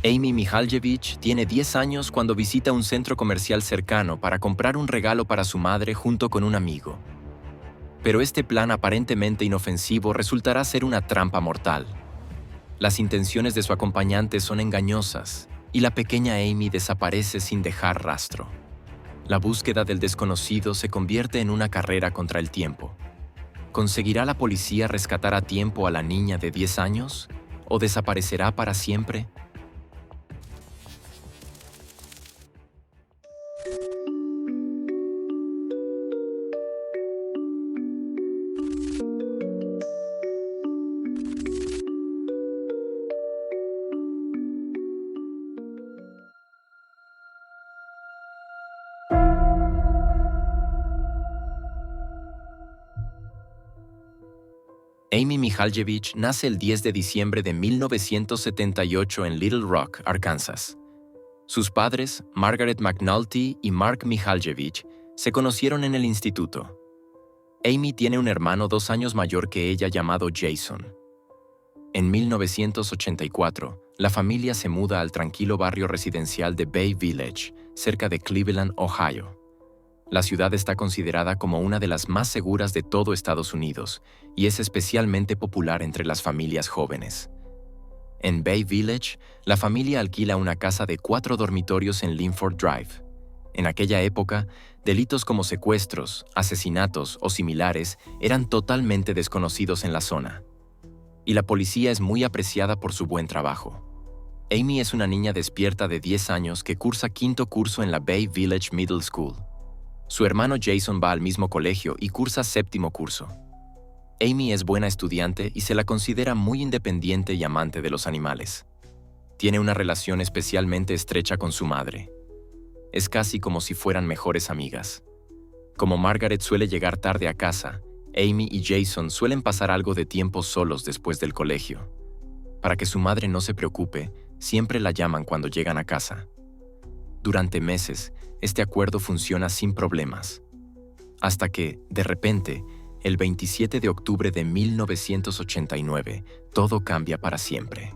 Amy Mihaljevic tiene 10 años cuando visita un centro comercial cercano para comprar un regalo para su madre junto con un amigo. Pero este plan aparentemente inofensivo resultará ser una trampa mortal. Las intenciones de su acompañante son engañosas y la pequeña Amy desaparece sin dejar rastro. La búsqueda del desconocido se convierte en una carrera contra el tiempo. ¿Conseguirá la policía rescatar a tiempo a la niña de 10 años? ¿O desaparecerá para siempre? Amy Mihaljevic nace el 10 de diciembre de 1978 en Little Rock, Arkansas. Sus padres, Margaret McNulty y Mark Mihaljevic, se conocieron en el instituto. Amy tiene un hermano 2 años mayor que ella llamado Jason. En 1984, la familia se muda al tranquilo barrio residencial de Bay Village, cerca de Cleveland, Ohio. La ciudad está considerada como una de las más seguras de todo Estados Unidos y es especialmente popular entre las familias jóvenes. En Bay Village, la familia alquila una casa de 4 dormitorios en Linford Drive. En aquella época, delitos como secuestros, asesinatos o similares eran totalmente desconocidos en la zona. Y la policía es muy apreciada por su buen trabajo. Amy es una niña despierta de 10 años que cursa 5º curso en la Bay Village Middle School. Su hermano Jason va al mismo colegio y cursa 7º curso. Amy es buena estudiante y se la considera muy independiente y amante de los animales. Tiene una relación especialmente estrecha con su madre. Es casi como si fueran mejores amigas. Como Margaret suele llegar tarde a casa, Amy y Jason suelen pasar algo de tiempo solos después del colegio. Para que su madre no se preocupe, siempre la llaman cuando llegan a casa. Durante meses, este acuerdo funciona sin problemas. Hasta que, de repente, el 27 de octubre de 1989, todo cambia para siempre.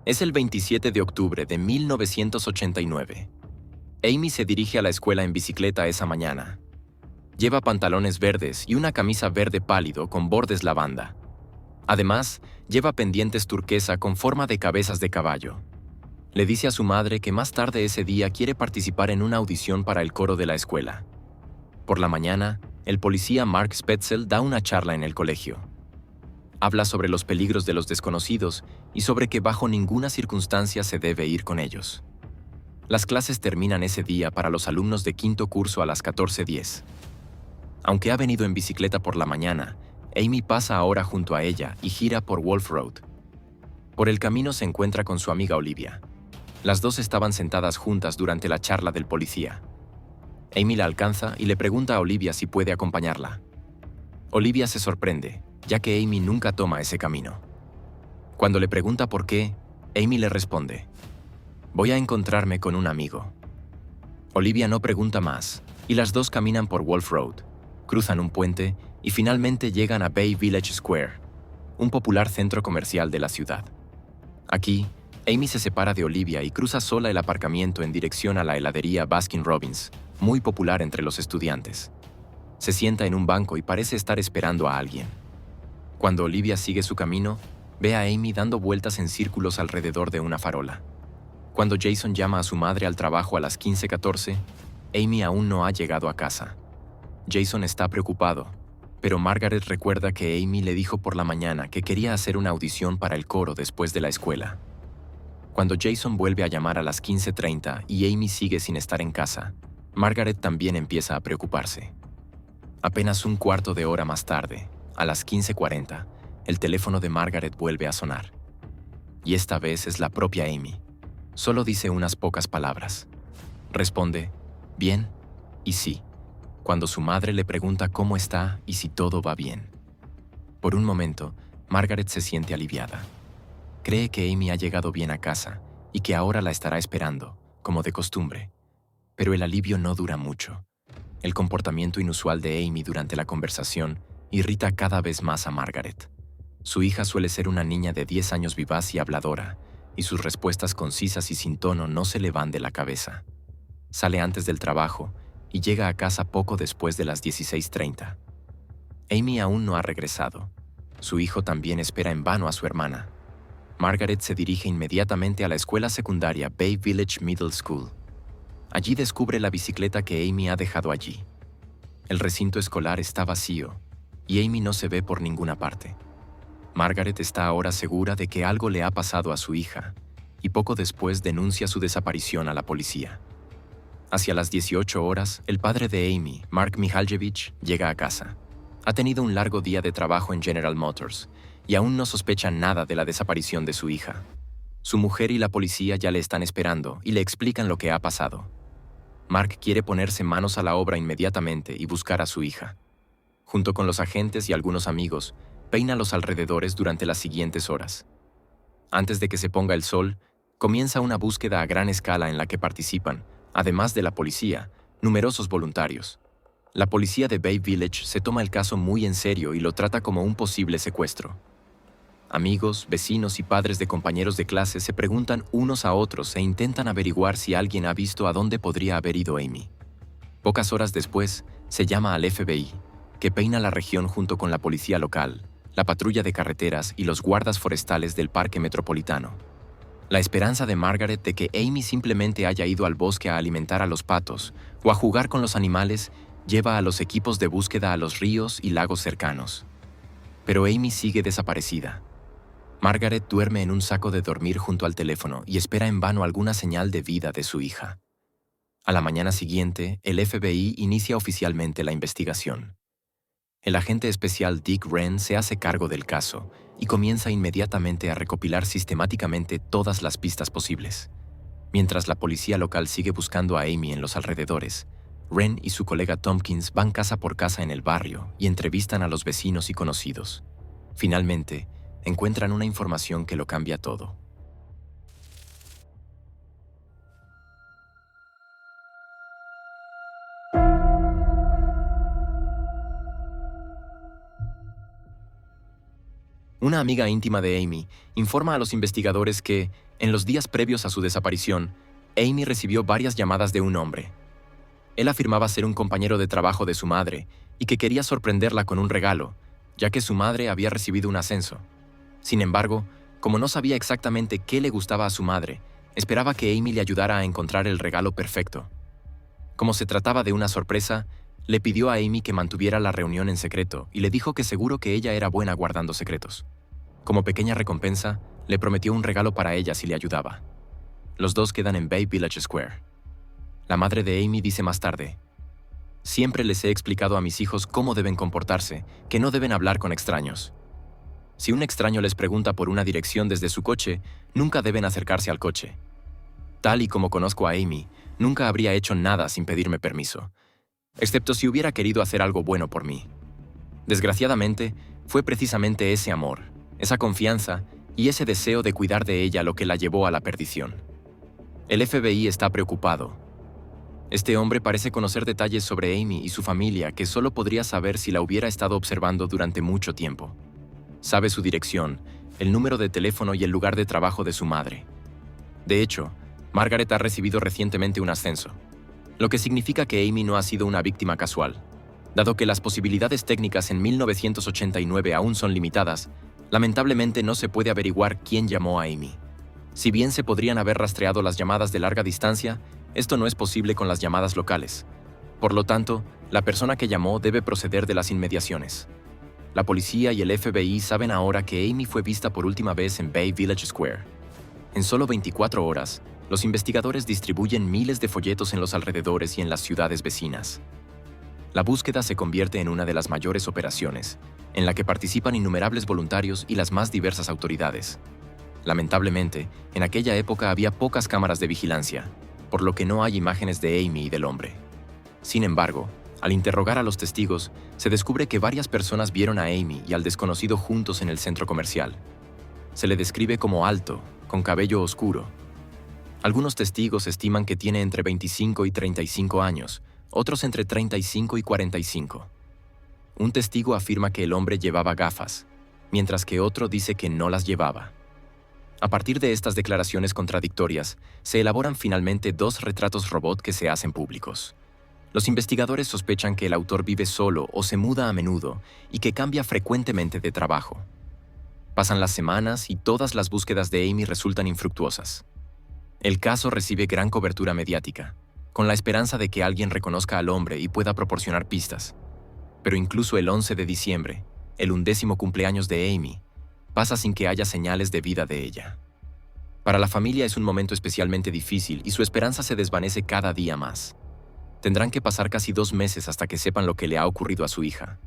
Es el 27 de octubre de 1989. Amy se dirige a la escuela en bicicleta esa mañana. Lleva pantalones verdes y una camisa verde pálido con bordes lavanda. Además, lleva pendientes turquesa con forma de cabezas de caballo. Le dice a su madre que más tarde ese día quiere participar en una audición para el coro de la escuela. Por la mañana, el policía Mark Spetzel da una charla en el colegio. Habla sobre los peligros de los desconocidos y sobre que bajo ninguna circunstancia se debe ir con ellos. Las clases terminan ese día para los alumnos de 5º curso a las 14:10. Aunque ha venido en bicicleta por la mañana, Amy pasa ahora junto a ella y gira por Wolf Road. Por el camino se encuentra con su amiga Olivia. Las dos estaban sentadas juntas durante la charla del policía. Amy la alcanza y le pregunta a Olivia si puede acompañarla. Olivia se sorprende, ya que Amy nunca toma ese camino. Cuando le pregunta por qué, Amy le responde: «Voy a encontrarme con un amigo». Olivia no pregunta más, y las dos caminan por Wolf Road, cruzan un puente y finalmente llegan a Bay Village Square, un popular centro comercial de la ciudad. Aquí, Amy se separa de Olivia y cruza sola el aparcamiento en dirección a la heladería Baskin-Robbins, muy popular entre los estudiantes. Se sienta en un banco y parece estar esperando a alguien. Cuando Olivia sigue su camino, ve a Amy dando vueltas en círculos alrededor de una farola. Cuando Jason llama a su madre al trabajo a las 15:14, Amy aún no ha llegado a casa. Jason está preocupado, pero Margaret recuerda que Amy le dijo por la mañana que quería hacer una audición para el coro después de la escuela. Cuando Jason vuelve a llamar a las 15:30 y Amy sigue sin estar en casa, Margaret también empieza a preocuparse. Apenas un cuarto de hora más tarde, a las 15:40, el teléfono de Margaret vuelve a sonar. Y esta vez es la propia Amy. Solo dice unas pocas palabras. Responde, «Bien» y «sí», cuando su madre le pregunta cómo está y si todo va bien. Por un momento, Margaret se siente aliviada. Cree que Amy ha llegado bien a casa y que ahora la estará esperando, como de costumbre. Pero el alivio no dura mucho. El comportamiento inusual de Amy durante la conversación irrita cada vez más a Margaret. Su hija suele ser una niña de 10 años vivaz y habladora, y sus respuestas concisas y sin tono no se le van de la cabeza. Sale antes del trabajo y llega a casa poco después de las 16:30. Amy aún no ha regresado. Su hijo también espera en vano a su hermana. Margaret se dirige inmediatamente a la escuela secundaria Bay Village Middle School. Allí descubre la bicicleta que Amy ha dejado allí. El recinto escolar está vacío y Amy no se ve por ninguna parte. Margaret está ahora segura de que algo le ha pasado a su hija y poco después denuncia su desaparición a la policía. Hacia las 18 horas, el padre de Amy, Mark Mihaljevic, llega a casa. Ha tenido un largo día de trabajo en General Motors y aún no sospecha nada de la desaparición de su hija. Su mujer y la policía ya le están esperando y le explican lo que ha pasado. Mark quiere ponerse manos a la obra inmediatamente y buscar a su hija. Junto con los agentes y algunos amigos, peina los alrededores durante las siguientes horas. Antes de que se ponga el sol, comienza una búsqueda a gran escala en la que participan, además de la policía, numerosos voluntarios. La policía de Bay Village se toma el caso muy en serio y lo trata como un posible secuestro. Amigos, vecinos y padres de compañeros de clase se preguntan unos a otros e intentan averiguar si alguien ha visto a dónde podría haber ido Amy. Pocas horas después, se llama al FBI, que peina la región junto con la policía local, la patrulla de carreteras y los guardas forestales del parque metropolitano. La esperanza de Margaret de que Amy simplemente haya ido al bosque a alimentar a los patos o a jugar con los animales lleva a los equipos de búsqueda a los ríos y lagos cercanos. Pero Amy sigue desaparecida. Margaret duerme en un saco de dormir junto al teléfono y espera en vano alguna señal de vida de su hija. A la mañana siguiente, el FBI inicia oficialmente la investigación. El agente especial Dick Wren se hace cargo del caso y comienza inmediatamente a recopilar sistemáticamente todas las pistas posibles. Mientras la policía local sigue buscando a Amy en los alrededores, Wren y su colega Tompkins van casa por casa en el barrio y entrevistan a los vecinos y conocidos. Finalmente, encuentran una información que lo cambia todo. Una amiga íntima de Amy informa a los investigadores que, en los días previos a su desaparición, Amy recibió varias llamadas de un hombre. Él afirmaba ser un compañero de trabajo de su madre y que quería sorprenderla con un regalo, ya que su madre había recibido un ascenso. Sin embargo, como no sabía exactamente qué le gustaba a su madre, esperaba que Amy le ayudara a encontrar el regalo perfecto. Como se trataba de una sorpresa, le pidió a Amy que mantuviera la reunión en secreto y le dijo que seguro que ella era buena guardando secretos. Como pequeña recompensa, le prometió un regalo para ella si le ayudaba. Los dos quedan en Bay Village Square. La madre de Amy dice más tarde: «Siempre les he explicado a mis hijos cómo deben comportarse, que no deben hablar con extraños. Si un extraño les pregunta por una dirección desde su coche, nunca deben acercarse al coche. Tal y como conozco a Amy, nunca habría hecho nada sin pedirme permiso, excepto si hubiera querido hacer algo bueno por mí. Desgraciadamente, fue precisamente ese amor, esa confianza y ese deseo de cuidar de ella lo que la llevó a la perdición. El FBI está preocupado. Este hombre parece conocer detalles sobre Amy y su familia que solo podría saber si la hubiera estado observando durante mucho tiempo. Sabe su dirección, el número de teléfono y el lugar de trabajo de su madre. De hecho, Margaret ha recibido recientemente un ascenso, lo que significa que Amy no ha sido una víctima casual. Dado que las posibilidades técnicas en 1989 aún son limitadas, lamentablemente no se puede averiguar quién llamó a Amy. Si bien se podrían haber rastreado las llamadas de larga distancia, esto no es posible con las llamadas locales. Por lo tanto, la persona que llamó debe proceder de las inmediaciones. La policía y el FBI saben ahora que Amy fue vista por última vez en Bay Village Square. En solo 24 horas, los investigadores distribuyen miles de folletos en los alrededores y en las ciudades vecinas. La búsqueda se convierte en una de las mayores operaciones, en la que participan innumerables voluntarios y las más diversas autoridades. Lamentablemente, en aquella época había pocas cámaras de vigilancia, por lo que no hay imágenes de Amy y del hombre. Sin embargo, al interrogar a los testigos, se descubre que varias personas vieron a Amy y al desconocido juntos en el centro comercial. Se le describe como alto, con cabello oscuro. Algunos testigos estiman que tiene entre 25 y 35 años, otros entre 35 y 45. Un testigo afirma que el hombre llevaba gafas, mientras que otro dice que no las llevaba. A partir de estas declaraciones contradictorias, se elaboran finalmente dos retratos robot que se hacen públicos. Los investigadores sospechan que el autor vive solo o se muda a menudo y que cambia frecuentemente de trabajo. Pasan las semanas y todas las búsquedas de Amy resultan infructuosas. El caso recibe gran cobertura mediática, con la esperanza de que alguien reconozca al hombre y pueda proporcionar pistas. Pero incluso el 11 de diciembre, el 1º cumpleaños de Amy, pasa sin que haya señales de vida de ella. Para la familia es un momento especialmente difícil y su esperanza se desvanece cada día más. Tendrán que pasar casi 2 meses hasta que sepan lo que le ha ocurrido a su hija.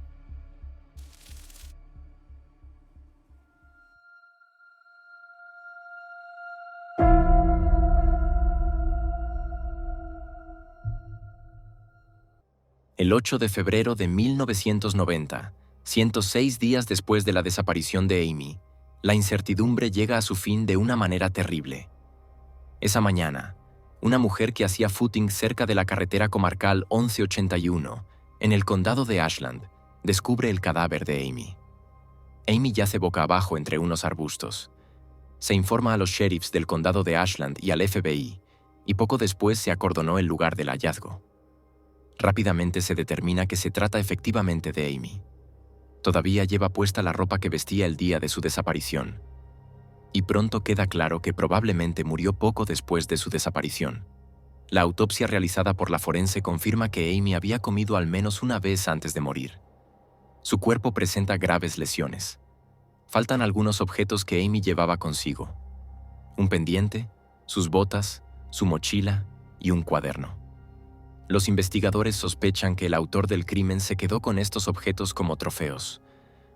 El 8 de febrero de 1990, 106 días después de la desaparición de Amy, la incertidumbre llega a su fin de una manera terrible. Esa mañana, una mujer que hacía footing cerca de la carretera comarcal 1181, en el condado de Ashland, descubre el cadáver de Amy. Amy yace boca abajo entre unos arbustos. Se informa a los sheriffs del condado de Ashland y al FBI, y poco después se acordonó el lugar del hallazgo. Rápidamente se determina que se trata efectivamente de Amy. Todavía lleva puesta la ropa que vestía el día de su desaparición. Y pronto queda claro que probablemente murió poco después de su desaparición. La autopsia realizada por la forense confirma que Amy había comido al menos una vez antes de morir. Su cuerpo presenta graves lesiones. Faltan algunos objetos que Amy llevaba consigo: un pendiente, sus botas, su mochila y un cuaderno. Los investigadores sospechan que el autor del crimen se quedó con estos objetos como trofeos.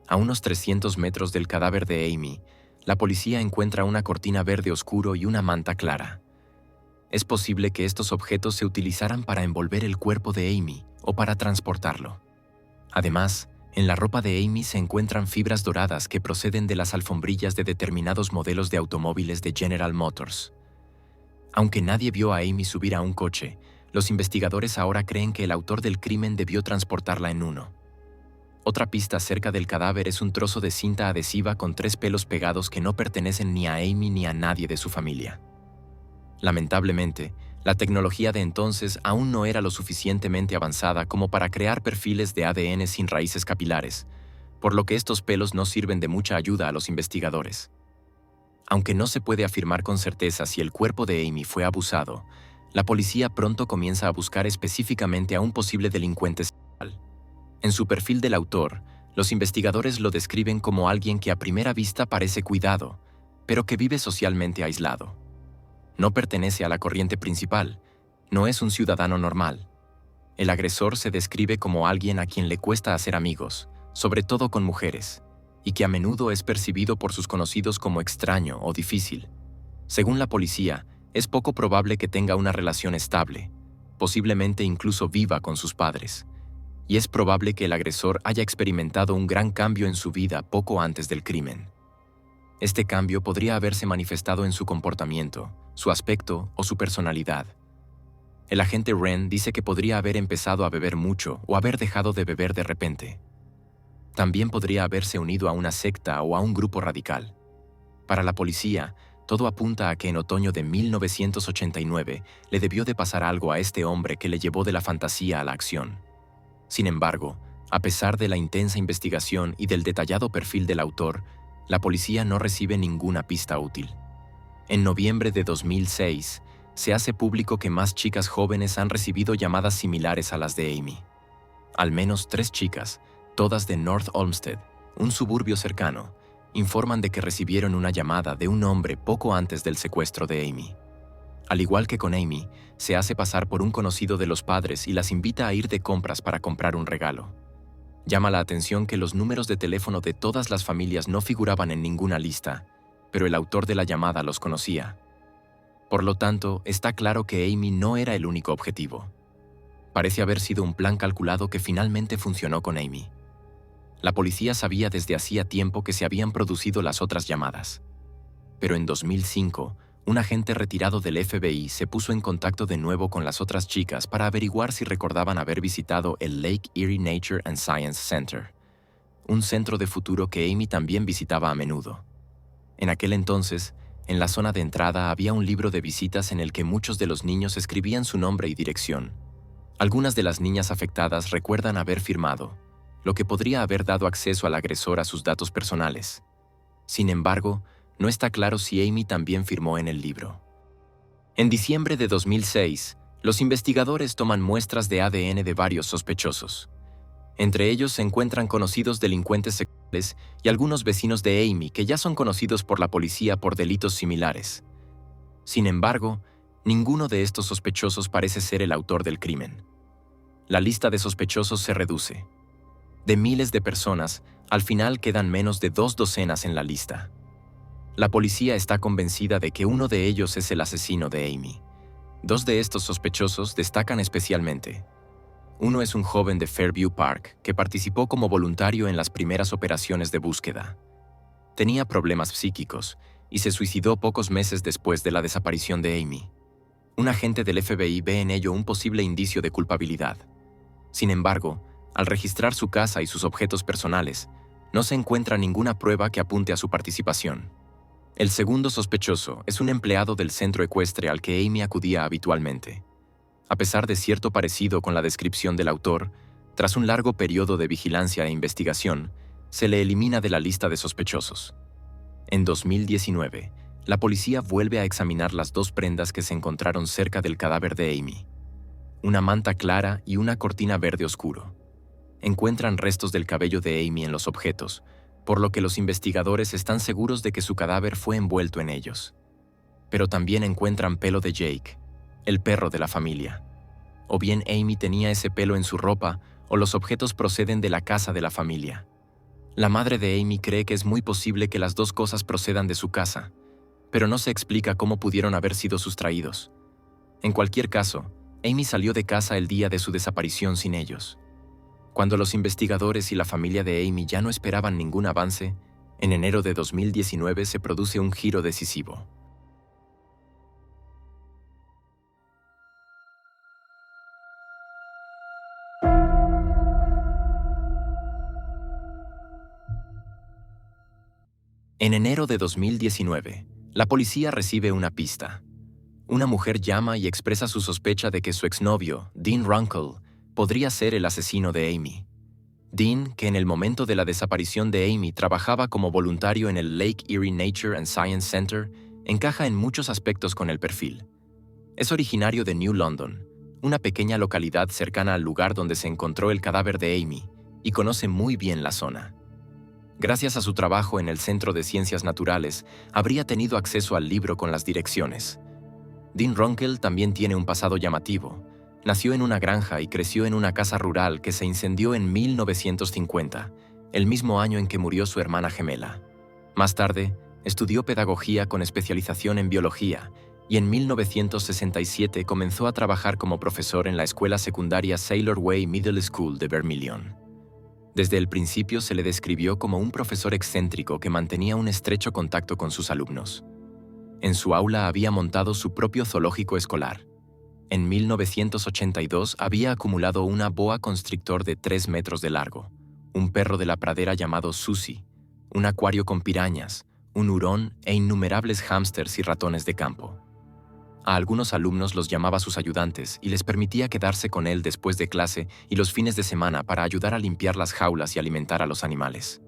A unos 300 metros del cadáver de Amy, la policía encuentra una cortina verde oscuro y una manta clara. Es posible que estos objetos se utilizaran para envolver el cuerpo de Amy o para transportarlo. Además, en la ropa de Amy se encuentran fibras doradas que proceden de las alfombrillas de determinados modelos de automóviles de General Motors. Aunque nadie vio a Amy subir a un coche, los investigadores ahora creen que el autor del crimen debió transportarla en uno. Otra pista cerca del cadáver es un trozo de cinta adhesiva con 3 pelos pegados que no pertenecen ni a Amy ni a nadie de su familia. Lamentablemente, la tecnología de entonces aún no era lo suficientemente avanzada como para crear perfiles de ADN sin raíces capilares, por lo que estos pelos no sirven de mucha ayuda a los investigadores. Aunque no se puede afirmar con certeza si el cuerpo de Amy fue abusado, la policía pronto comienza a buscar específicamente a un posible delincuente serial. En su perfil del autor, los investigadores lo describen como alguien que a primera vista parece cuidado, pero que vive socialmente aislado. No pertenece a la corriente principal, no es un ciudadano normal. El agresor se describe como alguien a quien le cuesta hacer amigos, sobre todo con mujeres, y que a menudo es percibido por sus conocidos como extraño o difícil. Según la policía, es poco probable que tenga una relación estable, posiblemente incluso viva con sus padres, y es probable que el agresor haya experimentado un gran cambio en su vida poco antes del crimen. Este cambio podría haberse manifestado en su comportamiento, su aspecto o su personalidad. El agente Wren dice que podría haber empezado a beber mucho o haber dejado de beber de repente. También podría haberse unido a una secta o a un grupo radical. Para la policía, todo apunta a que en otoño de 1989 le debió de pasar algo a este hombre que le llevó de la fantasía a la acción. Sin embargo, a pesar de la intensa investigación y del detallado perfil del autor, la policía no recibe ninguna pista útil. En noviembre de 2006, se hace público que más chicas jóvenes han recibido llamadas similares a las de Amy. Al menos 3 chicas, todas de North Olmsted, un suburbio cercano, informan de que recibieron una llamada de un hombre poco antes del secuestro de Amy. Al igual que con Amy, se hace pasar por un conocido de los padres y las invita a ir de compras para comprar un regalo. Llama la atención que los números de teléfono de todas las familias no figuraban en ninguna lista, pero el autor de la llamada los conocía. Por lo tanto, está claro que Amy no era el único objetivo. Parece haber sido un plan calculado que finalmente funcionó con Amy. La policía sabía desde hacía tiempo que se habían producido las otras llamadas. Pero en 2005, Un agente retirado del FBI se puso en contacto de nuevo con las otras chicas para averiguar si recordaban haber visitado el Lake Erie Nature and Science Center, un centro de futuro que Amy también visitaba a menudo. En aquel entonces, en la zona de entrada había un libro de visitas en el que muchos de los niños escribían su nombre y dirección. Algunas de las niñas afectadas recuerdan haber firmado, lo que podría haber dado acceso al agresor a sus datos personales. Sin embargo, no está claro si Amy también firmó en el libro. En diciembre de 2006, los investigadores toman muestras de ADN de varios sospechosos. Entre ellos se encuentran conocidos delincuentes sexuales y algunos vecinos de Amy que ya son conocidos por la policía por delitos similares. Sin embargo, ninguno de estos sospechosos parece ser el autor del crimen. La lista de sospechosos se reduce. De miles de personas, al final quedan menos de 2 docenas en la lista. La policía está convencida de que uno de ellos es el asesino de Amy. 2 de estos sospechosos destacan especialmente. Uno es un joven de Fairview Park que participó como voluntario en las primeras operaciones de búsqueda. Tenía problemas psíquicos y se suicidó pocos meses después de la desaparición de Amy. Un agente del FBI ve en ello un posible indicio de culpabilidad. Sin embargo, al registrar su casa y sus objetos personales, no se encuentra ninguna prueba que apunte a su participación. El segundo sospechoso es un empleado del centro ecuestre al que Amy acudía habitualmente. A pesar de cierto parecido con la descripción del autor, tras un largo periodo de vigilancia e investigación, se le elimina de la lista de sospechosos. En 2019, la policía vuelve a examinar las 2 prendas que se encontraron cerca del cadáver de Amy. Una manta clara y una cortina verde oscuro. Encuentran restos del cabello de Amy en los objetos, por lo que los investigadores están seguros de que su cadáver fue envuelto en ellos. Pero también encuentran pelo de Jake, el perro de la familia. O bien Amy tenía ese pelo en su ropa, o los objetos proceden de la casa de la familia. La madre de Amy cree que es muy posible que las 2 cosas procedan de su casa, pero no se explica cómo pudieron haber sido sustraídos. En cualquier caso, Amy salió de casa el día de su desaparición sin ellos. Cuando los investigadores y la familia de Amy ya no esperaban ningún avance, en enero de 2019 se produce un giro decisivo. En enero de 2019, la policía recibe una pista. Una mujer llama y expresa su sospecha de que su exnovio, Dean Runkle, podría ser el asesino de Amy. Dean, que en el momento de la desaparición de Amy trabajaba como voluntario en el Lake Erie Nature and Science Center, encaja en muchos aspectos con el perfil. Es originario de New London, una pequeña localidad cercana al lugar donde se encontró el cadáver de Amy, y conoce muy bien la zona. Gracias a su trabajo en el Centro de Ciencias Naturales, habría tenido acceso al libro con las direcciones. Dean Runkle también tiene un pasado llamativo. Nació en una granja y creció en una casa rural que se incendió en 1950, el mismo año en que murió su hermana gemela. Más tarde, estudió pedagogía con especialización en biología y en 1967 comenzó a trabajar como profesor en la escuela secundaria Sailor Way Middle School de Vermilion. Desde el principio se le describió como un profesor excéntrico que mantenía un estrecho contacto con sus alumnos. En su aula había montado su propio zoológico escolar. En 1982 había acumulado una boa constrictor de 3 metros de largo, un perro de la pradera llamado Susie, un acuario con pirañas, un hurón e innumerables hámsters y ratones de campo. A algunos alumnos los llamaba sus ayudantes y les permitía quedarse con él después de clase y los fines de semana para ayudar a limpiar las jaulas y alimentar a los animales.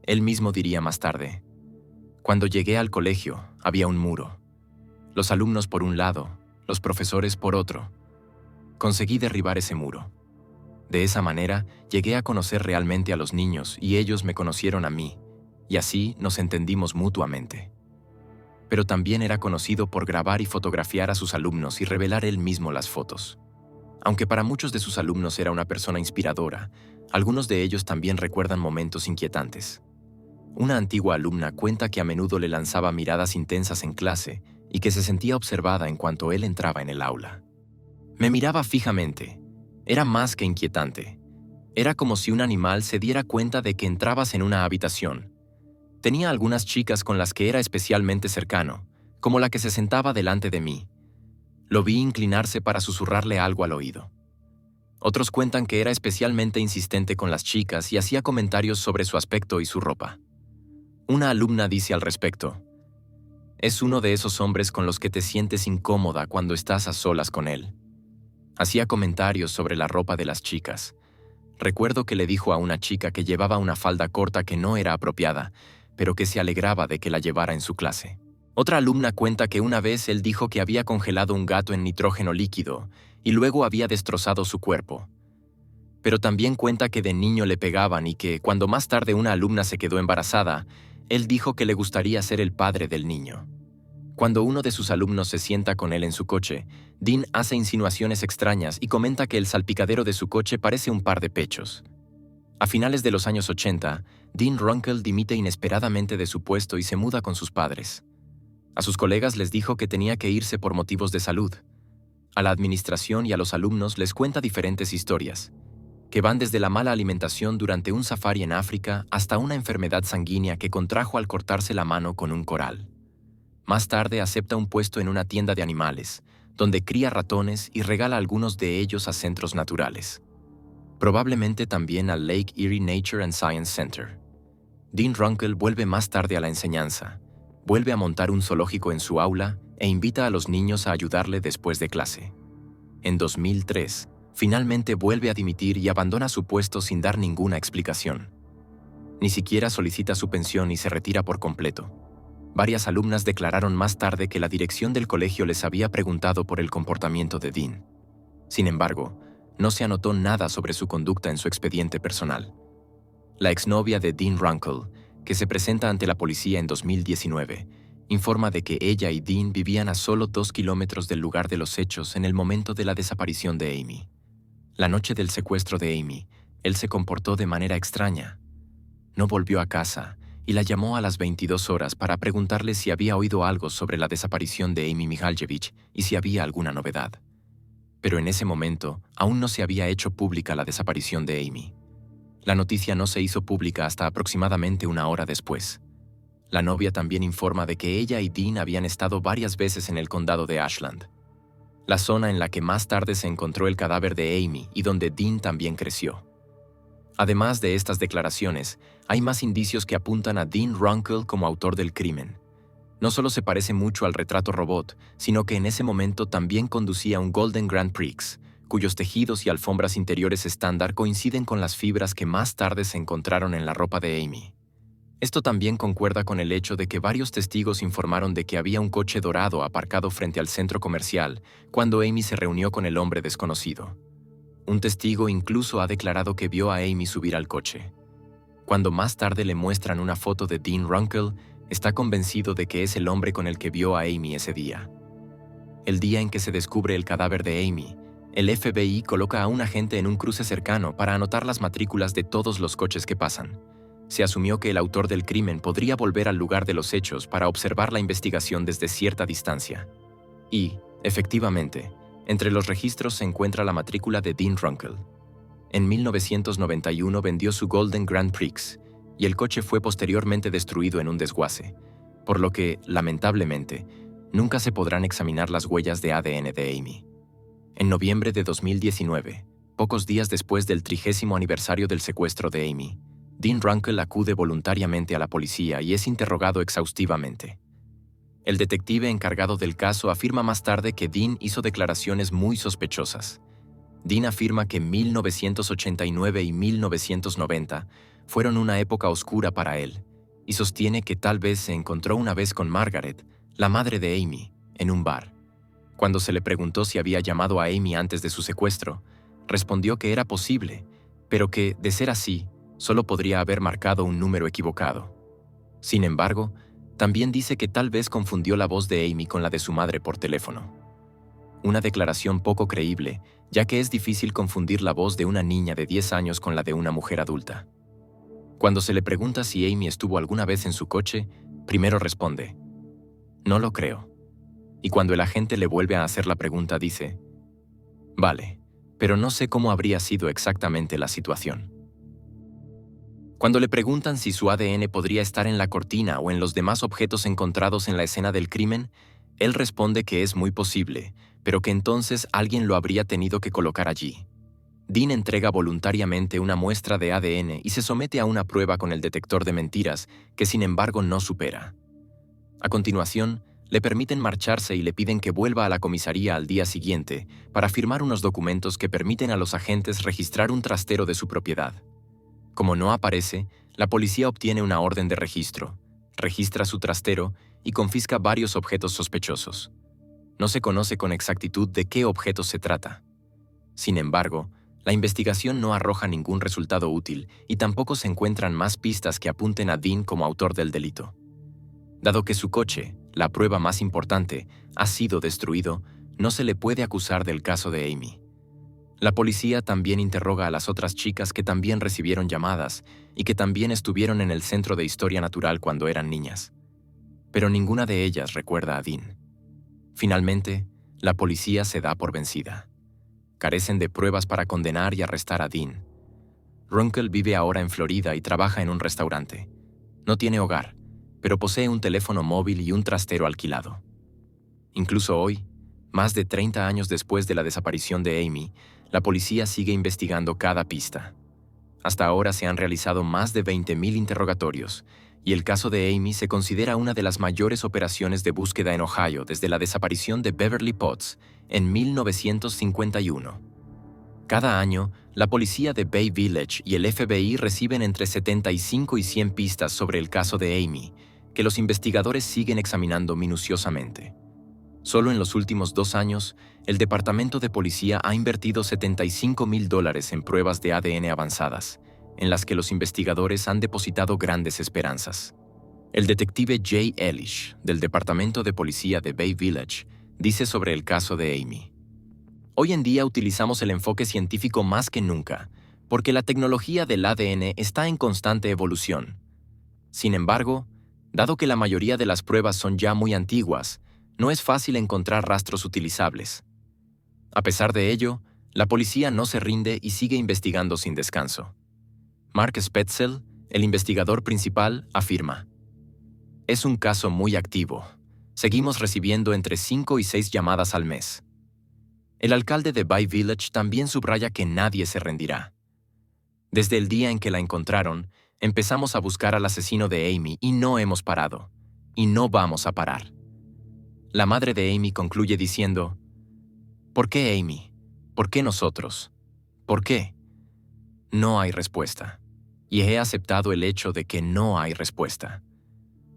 Él mismo diría más tarde: "Cuando llegué al colegio, había un muro. Los alumnos por un lado, los profesores por otro. Conseguí derribar ese muro. De esa manera, llegué a conocer realmente a los niños y ellos me conocieron a mí, y así nos entendimos mutuamente". Pero también era conocido por grabar y fotografiar a sus alumnos y revelar él mismo las fotos. Aunque para muchos de sus alumnos era una persona inspiradora, algunos de ellos también recuerdan momentos inquietantes. Una antigua alumna cuenta que a menudo le lanzaba miradas intensas en clase y que se sentía observada en cuanto él entraba en el aula. Me miraba fijamente. Era más que inquietante. Era como si un animal se diera cuenta de que entrabas en una habitación. Tenía algunas chicas con las que era especialmente cercano, como la que se sentaba delante de mí. Lo vi inclinarse para susurrarle algo al oído. Otros cuentan que era especialmente insistente con las chicas y hacía comentarios sobre su aspecto y su ropa. Una alumna dice al respecto: «Es uno de esos hombres con los que te sientes incómoda cuando estás a solas con él». Hacía comentarios sobre la ropa de las chicas. Recuerdo que le dijo a una chica que llevaba una falda corta que no era apropiada, pero que se alegraba de que la llevara en su clase. Otra alumna cuenta que una vez él dijo que había congelado un gato en nitrógeno líquido y luego había destrozado su cuerpo. Pero también cuenta que de niño le pegaban y que, cuando más tarde una alumna se quedó embarazada, él dijo que le gustaría ser el padre del niño. Cuando uno de sus alumnos se sienta con él en su coche, Dean hace insinuaciones extrañas y comenta que el salpicadero de su coche parece un par de pechos. A finales de los años 80, Dean Runkle dimite inesperadamente de su puesto y se muda con sus padres. A sus colegas les dijo que tenía que irse por motivos de salud. A la administración y a los alumnos les cuenta diferentes historias, que van desde la mala alimentación durante un safari en África hasta una enfermedad sanguínea que contrajo al cortarse la mano con un coral. Más tarde acepta un puesto en una tienda de animales, donde cría ratones y regala algunos de ellos a centros naturales. Probablemente también al Lake Erie Nature and Science Center. Dean Runkle vuelve más tarde a la enseñanza, vuelve a montar un zoológico en su aula e invita a los niños a ayudarle después de clase. En 2003, finalmente vuelve a dimitir y abandona su puesto sin dar ninguna explicación. Ni siquiera solicita su pensión y se retira por completo. Varias alumnas declararon más tarde que la dirección del colegio les había preguntado por el comportamiento de Dean. Sin embargo, no se anotó nada sobre su conducta en su expediente personal. La exnovia de Dean Runkle, que se presenta ante la policía en 2019, informa de que ella y Dean vivían a solo 2 kilómetros del lugar de los hechos en el momento de la desaparición de Amy. La noche del secuestro de Amy, él se comportó de manera extraña. No volvió a casa y la llamó a las 22 horas para preguntarle si había oído algo sobre la desaparición de Amy Mihaljevic y si había alguna novedad. Pero en ese momento aún no se había hecho pública la desaparición de Amy. La noticia no se hizo pública hasta aproximadamente una hora después. La novia también informa de que ella y Dean habían estado varias veces en el condado de Ashland, la zona en la que más tarde se encontró el cadáver de Amy y donde Dean también creció. Además de estas declaraciones, hay más indicios que apuntan a Dean Runkle como autor del crimen. No solo se parece mucho al retrato robot, sino que en ese momento también conducía un Golden Grand Prix, cuyos tejidos y alfombras interiores estándar coinciden con las fibras que más tarde se encontraron en la ropa de Amy. Esto también concuerda con el hecho de que varios testigos informaron de que había un coche dorado aparcado frente al centro comercial cuando Amy se reunió con el hombre desconocido. Un testigo incluso ha declarado que vio a Amy subir al coche. Cuando más tarde le muestran una foto de Dean Runkle, está convencido de que es el hombre con el que vio a Amy ese día. El día en que se descubre el cadáver de Amy, el FBI coloca a un agente en un cruce cercano para anotar las matrículas de todos los coches que pasan. Se asumió que el autor del crimen podría volver al lugar de los hechos para observar la investigación desde cierta distancia. Y, efectivamente, entre los registros se encuentra la matrícula de Dean Runkle. En 1991 vendió su Golden Grand Prix, y el coche fue posteriormente destruido en un desguace, por lo que, lamentablemente, nunca se podrán examinar las huellas de ADN de Amy. En noviembre de 2019, pocos días después del 30º aniversario del secuestro de Amy, Dean Runkle acude voluntariamente a la policía y es interrogado exhaustivamente. El detective encargado del caso afirma más tarde que Dean hizo declaraciones muy sospechosas. Dean afirma que 1989 y 1990 fueron una época oscura para él, y sostiene que tal vez se encontró una vez con Margaret, la madre de Amy, en un bar. Cuando se le preguntó si había llamado a Amy antes de su secuestro, respondió que era posible, pero que, de ser así, solo podría haber marcado un número equivocado. Sin embargo, también dice que tal vez confundió la voz de Amy con la de su madre por teléfono. Una declaración poco creíble, ya que es difícil confundir la voz de una niña de 10 años con la de una mujer adulta. Cuando se le pregunta si Amy estuvo alguna vez en su coche, primero responde: «No lo creo». Y cuando el agente le vuelve a hacer la pregunta dice: «Vale, pero no sé cómo habría sido exactamente la situación». Cuando le preguntan si su ADN podría estar en la cortina o en los demás objetos encontrados en la escena del crimen, él responde que es muy posible, pero que entonces alguien lo habría tenido que colocar allí. Dean entrega voluntariamente una muestra de ADN y se somete a una prueba con el detector de mentiras, que sin embargo no supera. A continuación, le permiten marcharse y le piden que vuelva a la comisaría al día siguiente para firmar unos documentos que permiten a los agentes registrar un trastero de su propiedad. Como no aparece, la policía obtiene una orden de registro, registra su trastero y confisca varios objetos sospechosos. No se conoce con exactitud de qué objetos se trata. Sin embargo, la investigación no arroja ningún resultado útil y tampoco se encuentran más pistas que apunten a Dean como autor del delito. Dado que su coche, la prueba más importante, ha sido destruido, no se le puede acusar del caso de Amy. La policía también interroga a las otras chicas que también recibieron llamadas y que también estuvieron en el Centro de Historia Natural cuando eran niñas. Pero ninguna de ellas recuerda a Dean. Finalmente, la policía se da por vencida. Carecen de pruebas para condenar y arrestar a Dean. Runkle vive ahora en Florida y trabaja en un restaurante. No tiene hogar, pero posee un teléfono móvil y un trastero alquilado. Incluso hoy, más de 30 años después de la desaparición de Amy, la policía sigue investigando cada pista. Hasta ahora se han realizado más de 20,000 interrogatorios, y el caso de Amy se considera una de las mayores operaciones de búsqueda en Ohio desde la desaparición de Beverly Potts en 1951. Cada año, la policía de Bay Village y el FBI reciben entre 75 y 100 pistas sobre el caso de Amy, que los investigadores siguen examinando minuciosamente. Solo en los últimos 2 años, el Departamento de Policía ha invertido $75,000 en pruebas de ADN avanzadas, en las que los investigadores han depositado grandes esperanzas. El detective Jay Elish, del Departamento de Policía de Bay Village, dice sobre el caso de Amy: "Hoy en día utilizamos el enfoque científico más que nunca, porque la tecnología del ADN está en constante evolución. Sin embargo, dado que la mayoría de las pruebas son ya muy antiguas, no es fácil encontrar rastros utilizables. A pesar de ello, la policía no se rinde y sigue investigando sin descanso". Mark Spetzel, el investigador principal, afirma: "Es un caso muy activo. Seguimos recibiendo entre 5 y 6 llamadas al mes". El alcalde de Bay Village también subraya que nadie se rendirá. "Desde el día en que la encontraron, empezamos a buscar al asesino de Amy y no hemos parado. Y no vamos a parar". La madre de Amy concluye diciendo: "¿Por qué Amy? ¿Por qué nosotros? ¿Por qué?". No hay respuesta. Y he aceptado el hecho de que no hay respuesta.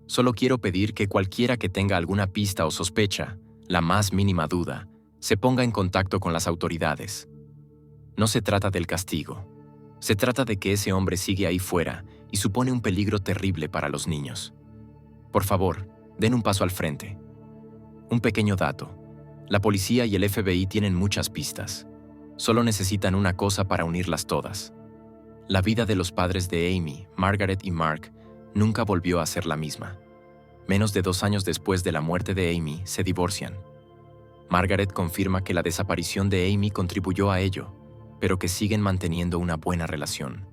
Solo quiero pedir que cualquiera que tenga alguna pista o sospecha, la más mínima duda, se ponga en contacto con las autoridades. No se trata del castigo. Se trata de que ese hombre sigue ahí fuera y supone un peligro terrible para los niños. Por favor, den un paso al frente. Un pequeño dato. La policía y el FBI tienen muchas pistas. Solo necesitan una cosa para unirlas todas. La vida de los padres de Amy, Margaret y Mark, nunca volvió a ser la misma. Menos de 2 años después de la muerte de Amy, se divorcian. Margaret confirma que la desaparición de Amy contribuyó a ello, pero que siguen manteniendo una buena relación.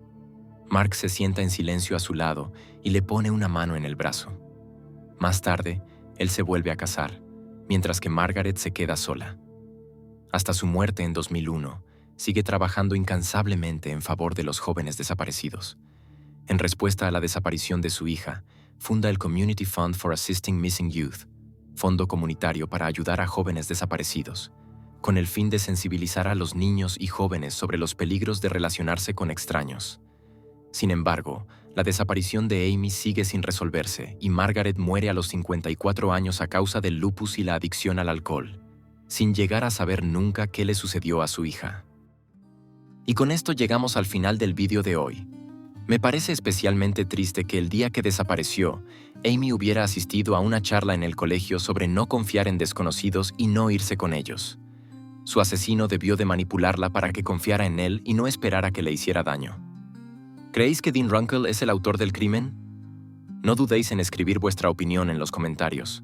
Mark se sienta en silencio a su lado y le pone una mano en el brazo. Más tarde, él se vuelve a casar, mientras que Margaret se queda sola. Hasta su muerte en 2001, sigue trabajando incansablemente en favor de los jóvenes desaparecidos. En respuesta a la desaparición de su hija, funda el Community Fund for Assisting Missing Youth, fondo comunitario para ayudar a jóvenes desaparecidos, con el fin de sensibilizar a los niños y jóvenes sobre los peligros de relacionarse con extraños. Sin embargo, la desaparición de Amy sigue sin resolverse y Margaret muere a los 54 años a causa del lupus y la adicción al alcohol, sin llegar a saber nunca qué le sucedió a su hija. Y con esto llegamos al final del vídeo de hoy. Me parece especialmente triste que el día que desapareció, Amy hubiera asistido a una charla en el colegio sobre no confiar en desconocidos y no irse con ellos. Su asesino debió de manipularla para que confiara en él y no esperara que le hiciera daño. ¿Creéis que Dean Runkle es el autor del crimen? No dudéis en escribir vuestra opinión en los comentarios.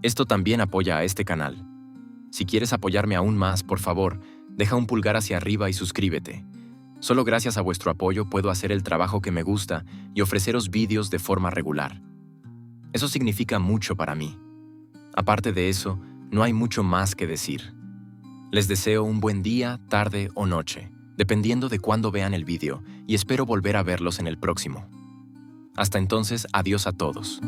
Esto también apoya a este canal. Si quieres apoyarme aún más, por favor, deja un pulgar hacia arriba y suscríbete. Solo gracias a vuestro apoyo puedo hacer el trabajo que me gusta y ofreceros vídeos de forma regular. Eso significa mucho para mí. Aparte de eso, no hay mucho más que decir. Les deseo un buen día, tarde o noche, dependiendo de cuándo vean el vídeo, y espero volver a verlos en el próximo. Hasta entonces, adiós a todos.